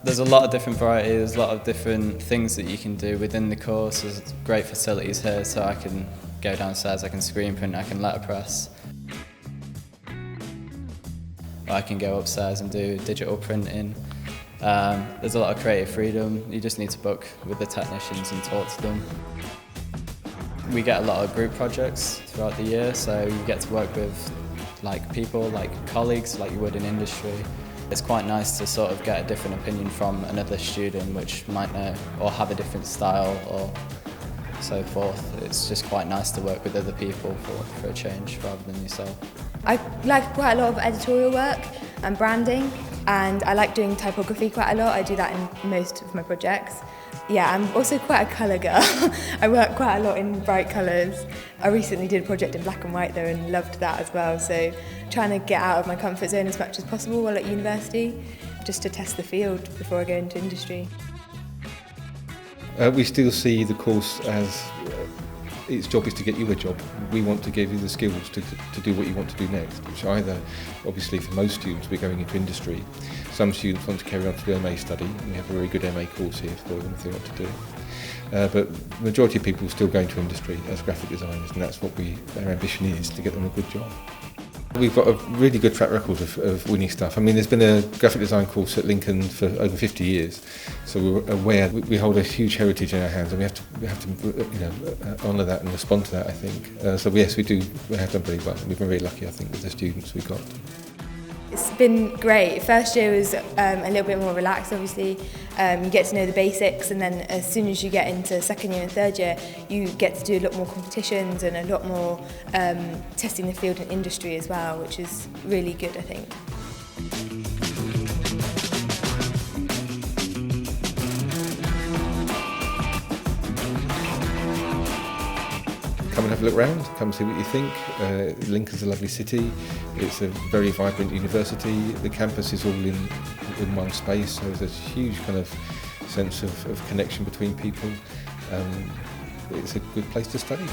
There's a lot of different varieties, a lot of different things that you can do within the course. There's great facilities here, so I can go downstairs, I can screen print, I can letterpress. I can go upstairs and do digital printing. There's a lot of creative freedom. You just need to book with the technicians and talk to them. We get a lot of group projects throughout the year, so you get to work with people, colleagues, like you would in industry. It's quite nice to sort of get a different opinion from another student which might know or have a different style or so forth. It's just quite nice to work with other people for a change rather than yourself. I like quite a lot of editorial work and branding, and I like doing typography quite a lot. I do that in most of my projects. Yeah, I'm also quite a colour girl. I work quite a lot in bright colours. I recently did a project in black and white though and loved that as well, so trying to get out of my comfort zone as much as possible while at university, just to test the field before I go into industry. We still see the course as its job is to get you a job. We want to give you the skills to do what you want to do next, which either, obviously for most students, we're going into industry. Some students want to carry on to the MA study, and we have a very good MA course here for them if they want to do it. But the majority of people are still going to industry as graphic designers, and that's what our ambition is, to get them a good job. We've got a really good track record of winning stuff. I mean, there's been a graphic design course at Lincoln for over 50 years, so we're aware we hold a huge heritage in our hands, and we have to honour that and respond to that, I think. So yes, we have done very well. We've been very lucky, I think, with the students we got. It's been great. First year was a little bit more relaxed, obviously. You get to know the basics, and then as soon as you get into second year and third year, you get to do a lot more competitions and a lot more testing the field in industry as well, which is really good, I think. Come and have a look round, come see what you think. Lincoln's a lovely city, it's a very vibrant university, the campus is all in one space, so there's a huge kind of sense of connection between people. It's a good place to study.